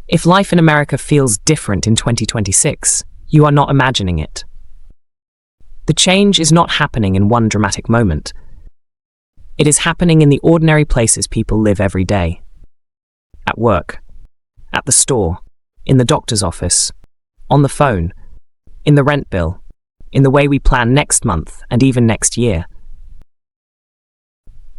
If life in America feels different in 2026, you are not imagining it. The change is not happening in one dramatic moment. It is happening in the ordinary places people live every day. At work, at the store, in the doctor's office, on the phone, in the rent bill, in the way we plan next month and even next year.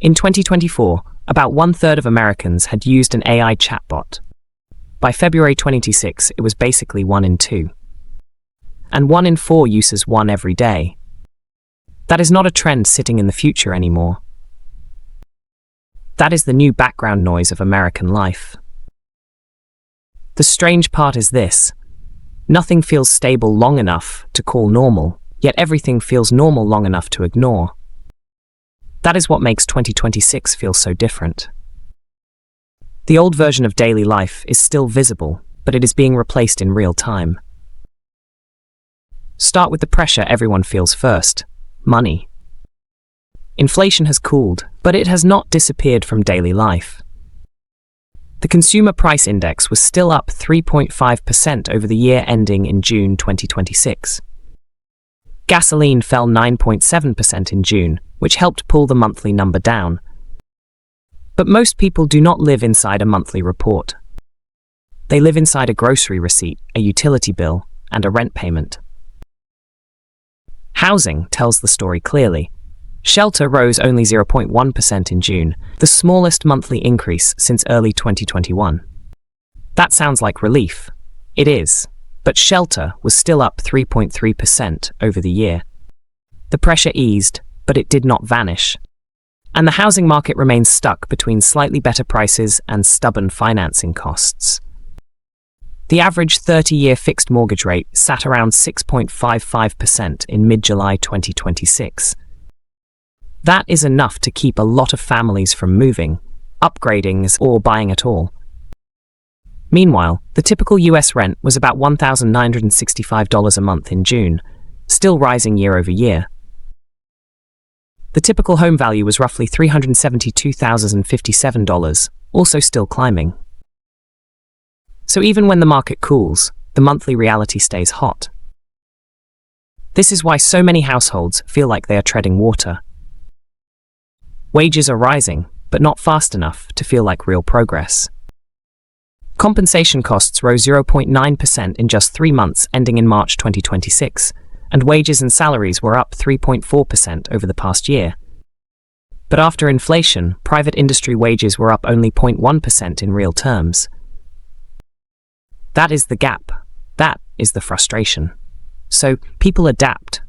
In 2024, about 1/3 of Americans had used an AI chatbot. By February 2026, it was basically 1 in 2. And 1 in 4 uses one every day. That is not a trend sitting in the future anymore. That is the new background noise of American life. The strange part is this: nothing feels stable long enough to call normal, yet everything feels normal long enough to ignore. That is what makes 2026 feel so different. The old version of daily life is still visible, but it is being replaced in real time. Start with the pressure everyone feels first: money. Inflation has cooled, but it has not disappeared from daily life. The Consumer Price Index was still up 3.5% over the year ending in June 2026. Gasoline fell 9.7% in June, which helped pull the monthly number down. But most people do not live inside a monthly report. They live inside a grocery receipt, a utility bill, and a rent payment. Housing tells the story clearly. Shelter rose only 0.1% in June, the smallest monthly increase since early 2021. That sounds like relief. It is, but shelter was still up 3.3% over the year. The pressure eased, but it did not vanish. And the housing market remains stuck between slightly better prices and stubborn financing costs. The average 30-year fixed mortgage rate sat around 6.55% in mid-July 2026. That is enough to keep a lot of families from moving, upgrading, or buying at all. Meanwhile, the typical US rent was about $1,965 a month in June, still rising year over year. The typical home value was roughly $372,057, also still climbing. So even when the market cools, the monthly reality stays hot. This is why so many households feel like they are treading water. Wages are rising, but not fast enough to feel like real progress. Compensation costs rose 0.9% in just 3 months ending in March 2026, and wages and salaries were up 3.4% over the past year. But after inflation, private industry wages were up only 0.1% in real terms. That is the gap. That is the frustration. So people adapt.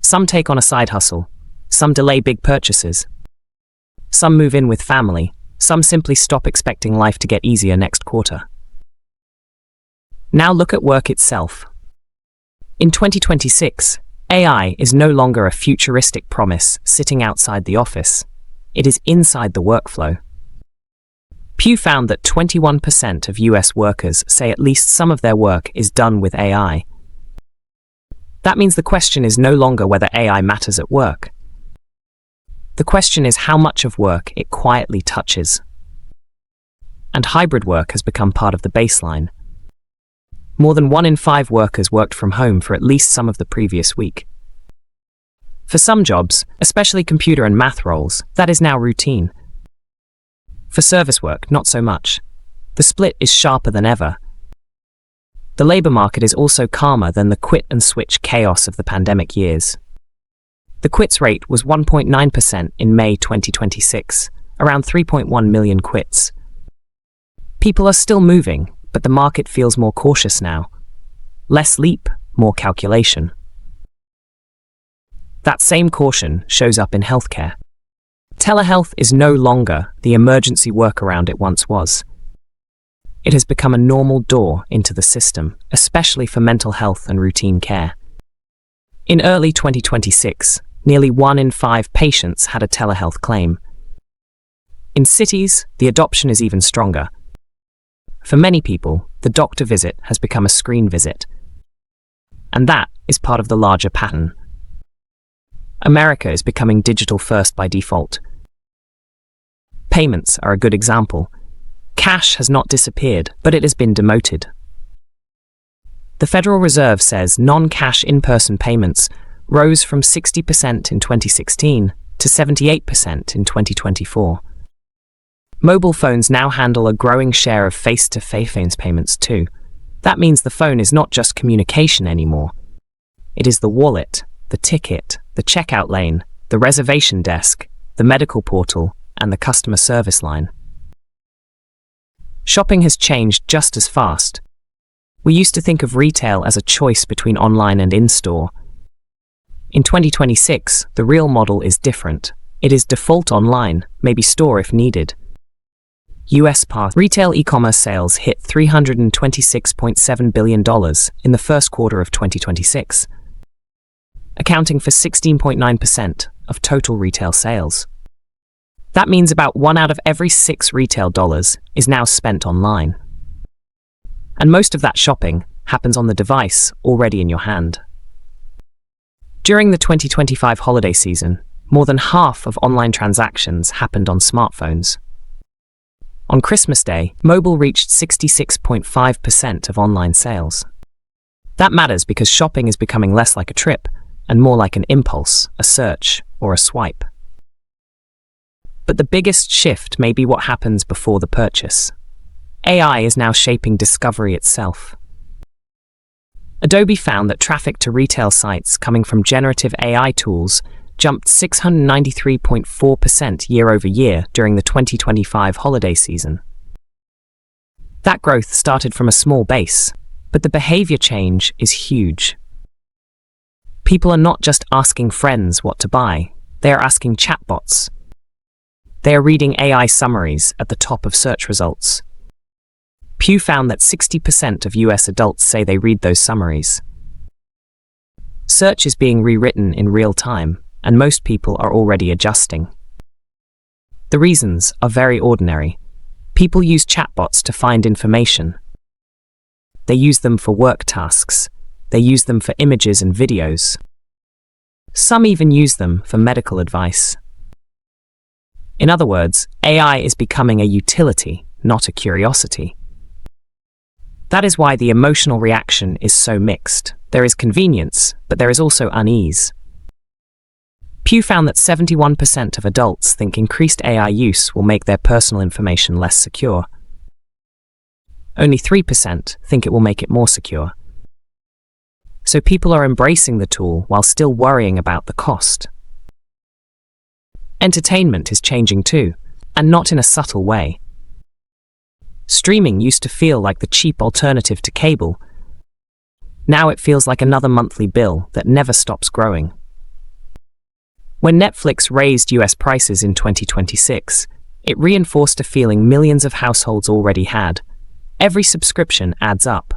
Some take on a side hustle. Some delay big purchases. Some move in with family. Some simply stop expecting life to get easier next quarter. Now look at work itself. In 2026, AI is no longer a futuristic promise sitting outside the office. It is inside the workflow. Pew found that 21% of US workers say at least some of their work is done with AI. That means the question is no longer whether AI matters at work. The question is how much of work it quietly touches. And hybrid work has become part of the baseline. More than 1 in 5 workers worked from home for at least some of the previous week. For some jobs, especially computer and math roles, that is now routine. For service work, not so much. The split is sharper than ever. The labor market is also calmer than the quit and switch chaos of the pandemic years. The quits rate was 1.9% in May 2026, around 3.1 million quits. People are still moving, but the market feels more cautious now. Less leap, more calculation. That same caution shows up in healthcare. Telehealth is no longer the emergency workaround it once was. It has become a normal door into the system, especially for mental health and routine care. In early 2026, nearly 1 in 5 patients had a telehealth claim. In cities, the adoption is even stronger. For many people, the doctor visit has become a screen visit. And that is part of the larger pattern. America is becoming digital first by default. Payments are a good example. Cash has not disappeared, but it has been demoted. The Federal Reserve says non-cash in-person payments rose from 60% in 2016 to 78% in 2024. Mobile phones now handle a growing share of face-to-face payments too. That means the phone is not just communication anymore. It is the wallet, the ticket, the checkout lane, the reservation desk, the medical portal, and the customer service line. Shopping has changed just as fast. We used to think of retail as a choice between online and in-store. In 2026, the real model is different. It is default online, maybe store if needed. US retail e-commerce sales hit $326.7 billion in the first quarter of 2026, accounting for 16.9% of total retail sales. That means about 1 out of every 6 retail dollars is now spent online. And most of that shopping happens on the device already in your hand. During the 2025 holiday season, more than half of online transactions happened on smartphones. On Christmas Day, mobile reached 66.5% of online sales. That matters because shopping is becoming less like a trip and more like an impulse, a search, or a swipe. But the biggest shift may be what happens before the purchase. AI is now shaping discovery itself. Adobe found that traffic to retail sites coming from generative AI tools jumped 693.4% year-over-year during the 2025 holiday season. That growth started from a small base, but the behavior change is huge. People are not just asking friends what to buy, they are asking chatbots. They are reading AI summaries at the top of search results. Pew found that 60% of US adults say they read those summaries. Search is being rewritten in real time, and most people are already adjusting. The reasons are very ordinary. People use chatbots to find information. They use them for work tasks. They use them for images and videos. Some even use them for medical advice. In other words, AI is becoming a utility, not a curiosity. That is why the emotional reaction is so mixed. There is convenience, but there is also unease. Pew found that 71% of adults think increased AI use will make their personal information less secure. Only 3% think it will make it more secure. So people are embracing the tool while still worrying about the cost. Entertainment is changing too, and not in a subtle way. Streaming used to feel like the cheap alternative to cable. Now it feels like another monthly bill that never stops growing. When Netflix raised US prices in 2026, it reinforced a feeling millions of households already had. Every subscription adds up.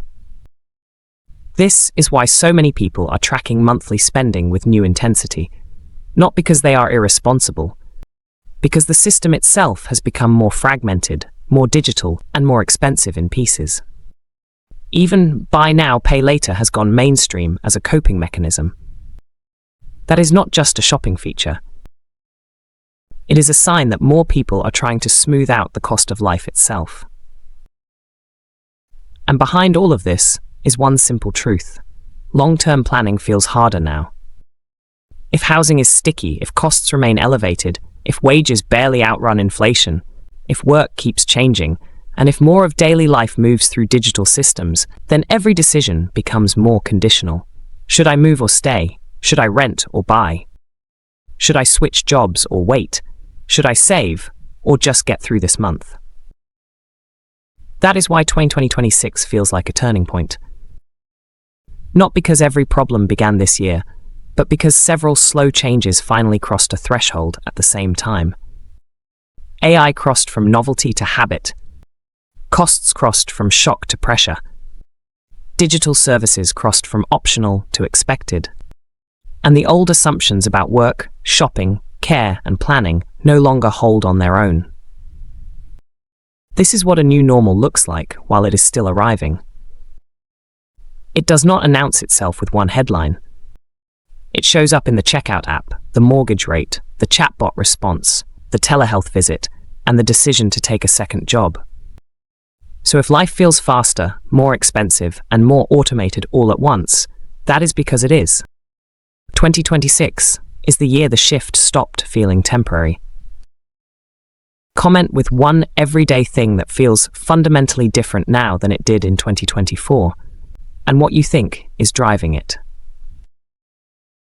This is why so many people are tracking monthly spending with new intensity, not because they are irresponsible, because the system itself has become more fragmented, more digital, and more expensive in pieces. Even buy now, pay later has gone mainstream as a coping mechanism. That is not just a shopping feature. It is a sign that more people are trying to smooth out the cost of life itself. And behind all of this is one simple truth. Long-term planning feels harder now. If housing is sticky, if costs remain elevated, if wages barely outrun inflation, if work keeps changing, and if more of daily life moves through digital systems, then every decision becomes more conditional. Should I move or stay? Should I rent or buy? Should I switch jobs or wait? Should I save or just get through this month? That is why 2026 feels like a turning point. Not because every problem began this year, but because several slow changes finally crossed a threshold at the same time. AI crossed from novelty to habit. Costs crossed from shock to pressure. Digital services crossed from optional to expected. And the old assumptions about work, shopping, care, and planning no longer hold on their own. This is what a new normal looks like while it is still arriving. It does not announce itself with one headline. It shows up in the checkout app, the mortgage rate, the chatbot response, the telehealth visit, and the decision to take a second job. So if life feels faster, more expensive, and more automated all at once, that is because it is. 2026 is the year the shift stopped feeling temporary. Comment with one everyday thing that feels fundamentally different now than it did in 2024, and what you think is driving it.